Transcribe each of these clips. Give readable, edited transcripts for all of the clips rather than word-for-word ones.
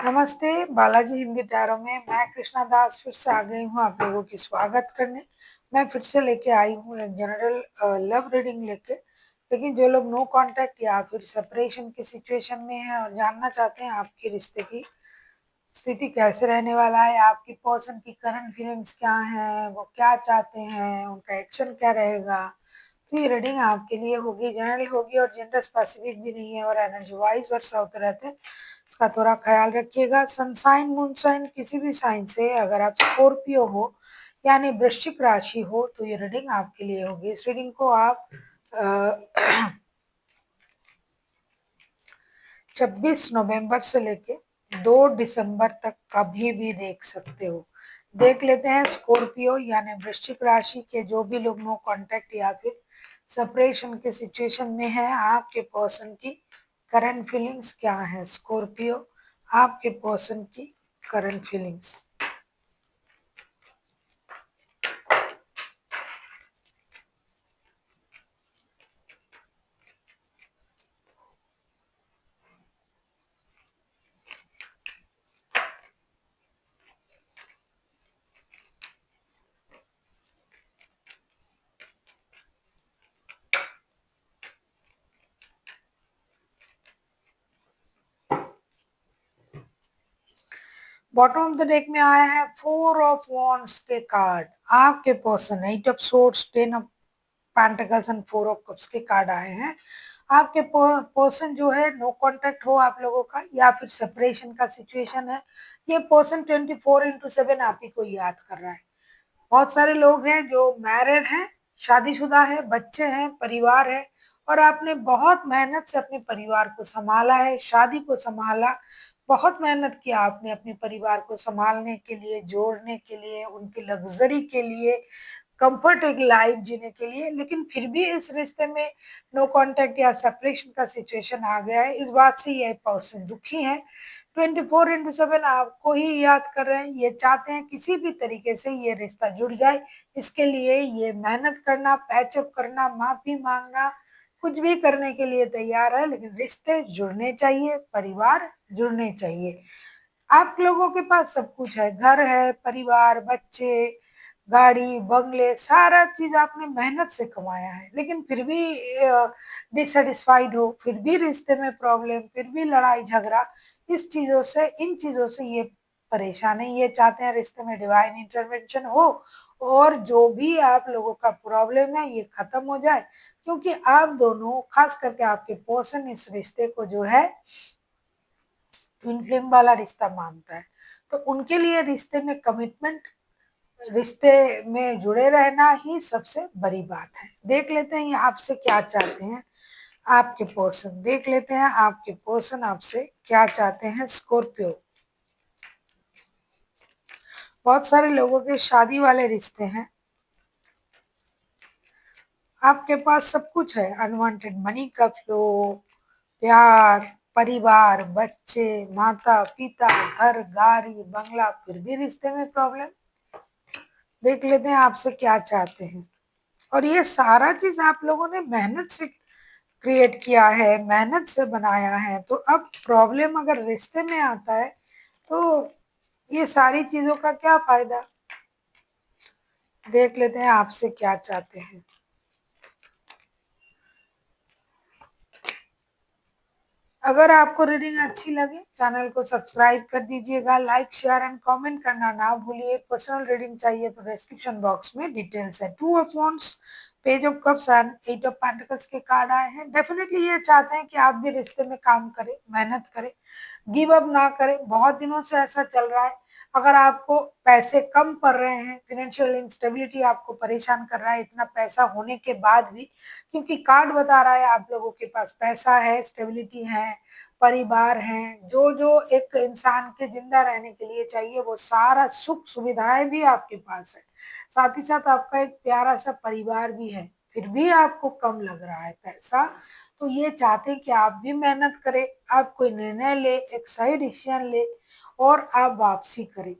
नमस्ते, बालाजी हिंदी टैरो में मैं कृष्णा दास फिर से आ गई हूँ आप लोगों की स्वागत करने। मैं फिर से लेके आई हूँ एक जनरल लव रीडिंग लेके। लेकिन जो लोग नो कांटेक्ट या फिर सेपरेशन की सिचुएशन में हैं और जानना चाहते हैं आपके रिश्ते की स्थिति कैसे रहने वाला है, आपकी पर्सन की करंट फीलिंग्स क्या हैं, वो क्या चाहते हैं, उनका एक्शन क्या रहेगा, तो ये रीडिंग आपके लिए होगी, जनरल होगी और जेंडर स्पेसिफिक भी नहीं है और एनर्जी वाइज वर्षा होते रहते हैं। इसका थोड़ा ख्याल रखिएगा। सनसाइन मून साइन किसी भी साइन से अगर आप स्कॉर्पियो हो यानी वृश्चिक राशि हो तो ये रीडिंग आपके लिए होगी। इस रीडिंग को आप 26 नवंबर से लेके 2 दिसंबर तक कभी भी देख सकते हो। देख लेते हैं स्कॉर्पियो यानी वृश्चिक राशि के जो भी लोग नो कांटेक्ट या फिर सेपरेशन के सिचुएशन में है, आपके पर्सन की करंट फीलिंग्स क्या है। स्कॉर्पियो, आपके पर्सन की current feelings. Bottom of the deck में आया है 4 ऑफ वॉन्ड्स के कार्ड। आपके person 8 of swords, 10 of pentacles and 4 of cups के कार्ड आए हैं। आपके पर्सन जो है नो कांटेक्ट हो आप लोगों का या फिर सेपरेशन का सिचुएशन है, ये पर्सन 24/7 आप ही को याद कर रहा है। बहुत सारे लोग हैं जो मैरिड हैं, शादीशुदा है, बच्चे हैं, परिवार है और आपने बहुत मेहनत से अपने परिवार को संभाला है, शादी को संभाला, बहुत मेहनत किया आपने अपने परिवार को संभालने के लिए, जोड़ने के लिए, उनकी लग्जरी के लिए, कंफर्ट एक लाइफ जीने के लिए, लेकिन फिर भी इस रिश्ते में नो कांटेक्ट या सेपरेशन का सिचुएशन आ गया है। इस बात से ये पर्सन दुखी है, 24/7 आपको ही याद कर रहे हैं। ये चाहते हैं किसी भी तरीके से ये रिश्ता जुड़ जाए, इसके लिए ये मेहनत करना, पैचअप करना, माफी मांगना, कुछ भी करने के लिए तैयार है, लेकिन रिश्ते जुड़ने चाहिए, परिवार जुड़ने चाहिए। आप लोगों के पास सब कुछ है, घर है, परिवार, बच्चे, गाड़ी, बंगले, सारा चीज आपने मेहनत से कमाया है, लेकिन फिर भी डिससेटिस्फाइड हो, फिर भी रिश्ते में प्रॉब्लम, फिर भी लड़ाई झगड़ा, इस चीजों से, इन चीजों से ये परेशान है। ये चाहते हैं रिश्ते में डिवाइन इंटरवेंशन हो और जो भी आप लोगों का प्रॉब्लम है ये खत्म हो जाए, क्योंकि आप दोनों, खास करके आपके पर्सन, इस रिश्ते को जो है ट्विन फ्लेम वाला रिश्ता मानता है। तो उनके लिए रिश्ते में कमिटमेंट, रिश्ते में जुड़े रहना ही सबसे बड़ी बात है। देख लेते हैं ये आपसे क्या चाहते हैं। आपके पर्सन, देख लेते हैं आपके पर्सन आपसे क्या चाहते हैं। स्कॉर्पियो, बहुत सारे लोगों के शादी वाले रिश्ते हैं, आपके पास सब कुछ है, अनवांटेड मनी का फ्लो, प्यार, परिवार, बच्चे, माता पिता, घर, गाड़ी, बंगला, फिर भी रिश्ते में प्रॉब्लम। देख लेते हैं आपसे क्या चाहते हैं। और ये सारा चीज आप लोगों ने मेहनत से क्रिएट किया है, मेहनत से बनाया है, तो अब प्रॉब्लम अगर रिश्ते में आता है तो ये सारी चीजों का क्या फायदा। देख लेते हैं आपसे क्या चाहते हैं। अगर आपको रीडिंग अच्छी लगे चैनल को सब्सक्राइब कर दीजिएगा, लाइक शेयर एंड कमेंट करना ना भूलिए। पर्सनल रीडिंग चाहिए तो डिस्क्रिप्शन बॉक्स में डिटेल्स है। 2 of wands, page of cups and 8 of pentacles के कार्ड आए हैं। डेफिनेटली ये चाहते हैं कि आप भी रिश्ते में काम करें, मेहनत करें, गिव अप ना करें। बहुत दिनों से ऐसा चल रहा है। अगर आपको पैसे कम पड़ रहे हैं, फाइनेंशियल इंस्टेबिलिटी आपको परेशान कर रहा है इतना पैसा होने के बाद भी, क्योंकि कार्ड बता रहा है आप लोगों के पास पैसा है, स्टेबिलिटी है, परिवार है, जो जो एक इंसान के जिंदा रहने के लिए चाहिए वो सारा सुख सुविधाएं भी आपके पास है। साथ ही साथ आपका एक प्यारा सा परिवार भी है, फिर भी आपको कम लग रहा है पैसा। तो ये चाहते हैं कि आप भी मेहनत करें, आप कोई निर्णय ले, एक सही डिसीजन ले और आप वापसी करें।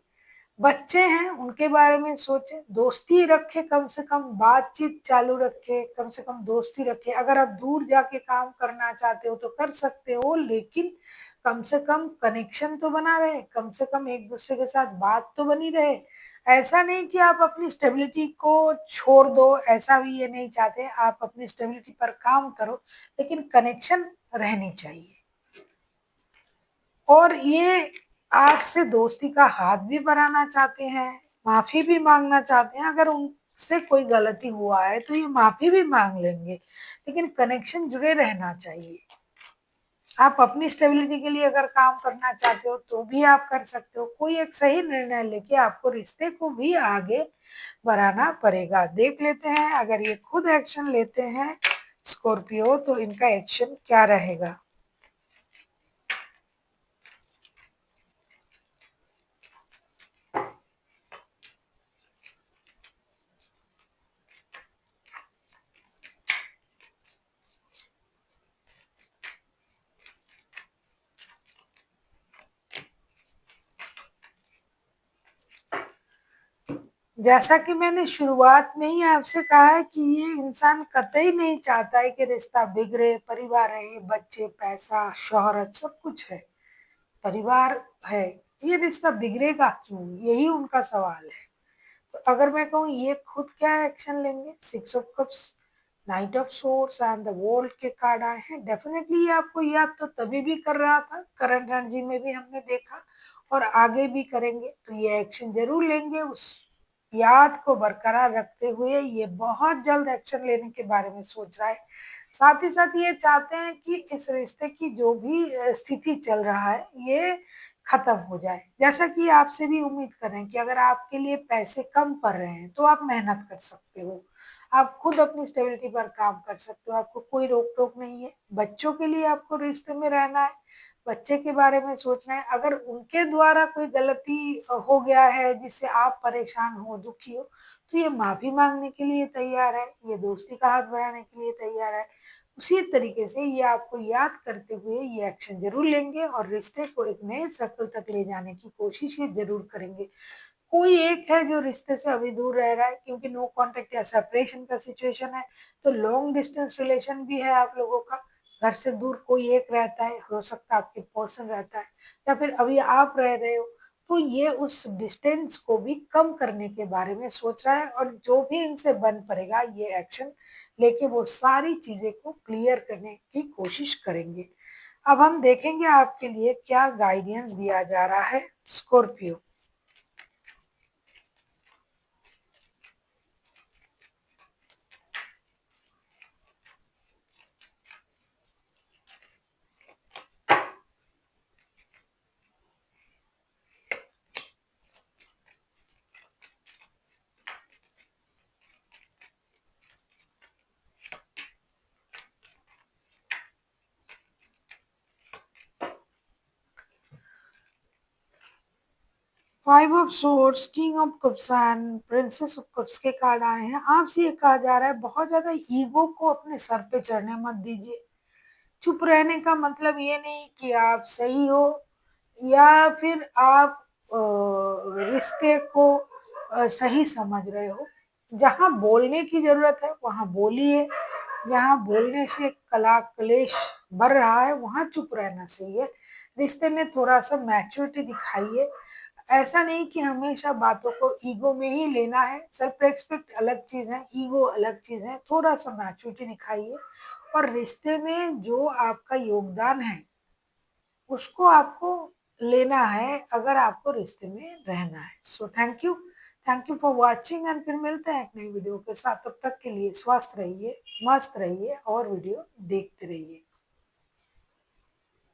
बच्चे हैं उनके बारे में सोचें, दोस्ती रखे, कम से कम बातचीत चालू रखे, कम से कम दोस्ती रखे। अगर आप दूर जाके काम करना चाहते हो तो कर सकते हो, लेकिन कम से कम कनेक्शन तो बना रहे, कम से कम एक दूसरे के साथ बात तो बनी रहे। ऐसा नहीं कि आप अपनी स्टेबिलिटी को छोड़ दो, ऐसा भी ये नहीं चाहते। आप अपनी स्टेबिलिटी पर काम करो, लेकिन कनेक्शन रहनी चाहिए। और ये आपसे दोस्ती का हाथ भी बढ़ाना चाहते हैं, माफी भी मांगना चाहते हैं। अगर उनसे कोई गलती हुआ है तो ये माफी भी मांग लेंगे, लेकिन कनेक्शन जुड़े रहना चाहिए। आप अपनी स्टेबिलिटी के लिए अगर काम करना चाहते हो तो भी आप कर सकते हो। कोई एक सही निर्णय लेके आपको रिश्ते को भी आगे बढ़ाना पड़ेगा। देख लेते हैं अगर ये खुद एक्शन लेते हैं स्कॉर्पियो, तो इनका एक्शन क्या रहेगा। जैसा कि मैंने शुरुआत में ही आपसे कहा है कि ये इंसान कतई नहीं चाहता है कि रिश्ता बिगड़े, परिवार रहे, बच्चे, पैसा, शोहरत सब कुछ है, परिवार है, ये रिश्ता बिगड़ेगा क्यों, यही उनका सवाल है। तो अगर मैं कहूँ ये खुद क्या एक्शन लेंगे, 6 of cups, night of source and the world के कार्ड आए हैं। डेफिनेटली ये आपको याद तो तभी भी कर रहा था, करंट एनर्जी में भी हमने देखा, और आगे भी करेंगे। तो ये एक्शन जरूर लेंगे। उस याद को बरकरार रखते हुए ये बहुत जल्द एक्शन लेने के बारे में सोच रहा है। साथ ही साथ ये चाहते हैं कि इस रिश्ते की जो भी स्थिति चल रहा है ये खत्म हो जाए। जैसा कि आपसे भी उम्मीद कर रहे हैं कि अगर आपके लिए पैसे कम पड़ रहे हैं तो आप मेहनत कर सकते हो, आप खुद अपनी स्टेबिलिटी पर काम कर सकते हो, आपको कोई रोक टोक नहीं है। बच्चों के लिए आपको रिश्ते में रहना है, बच्चे के बारे में सोचना है। अगर उनके द्वारा कोई गलती हो गया है जिससे आप परेशान हो, दुखी हो, तो ये माफी मांगने के लिए तैयार है, ये दोस्ती का हाथ बढ़ाने के लिए तैयार है। उसी तरीके से ये आपको याद करते हुए ये एक्शन जरूर लेंगे और रिश्ते को एक नए सर्कल तक ले जाने की कोशिश ये जरूर करेंगे। कोई एक है जो रिश्ते से अभी दूर रह रहा है क्योंकि नो कांटेक्ट या सेपरेशन का सिचुएशन है, तो लॉन्ग डिस्टेंस रिलेशन भी है आप लोगों का। घर से दूर कोई एक रहता है, हो सकता है आपके पर्सन रहता है, या फिर अभी आप रह रहे हो। तो ये उस डिस्टेंस को भी कम करने के बारे में सोच रहा है, और जो भी इनसे बन पड़ेगा ये एक्शन लेके वो सारी चीजें को क्लियर करने की कोशिश करेंगे। अब हम देखेंगे आपके लिए क्या गाइडेंस दिया जा रहा है Scorpio. 5 of swords, king of cups and princess of cups के कार्ड आए हैं। आपसे ये कहा जा रहा है बहुत ज्यादा ईगो को अपने सर पे चढ़ने मत दीजिए। चुप रहने का मतलब ये नहीं कि आप सही हो या फिर आप रिश्ते को सही समझ रहे हो। जहां बोलने की जरूरत है वहां बोलिए, जहां बोलने से कला क्लेश बढ़ रहा है वहां चुप रहना सही है। रिश्ते में थोड़ा सा मैच्योरिटी दिखाइए। ऐसा नहीं कि हमेशा बातों को ईगो में ही लेना है। सेल्फ रेस्पेक्ट अलग चीज है, ईगो अलग चीज है। थोड़ा सा मैच्योरिटी दिखाइए, और रिश्ते में जो आपका योगदान है उसको आपको लेना है अगर आपको रिश्ते में रहना है। So thank you for watching, and फिर मिलते हैं एक नई वीडियो के साथ। तब तक के लिए स्वस्थ रहिए, मस्त रहिए और वीडियो देखते रहिए।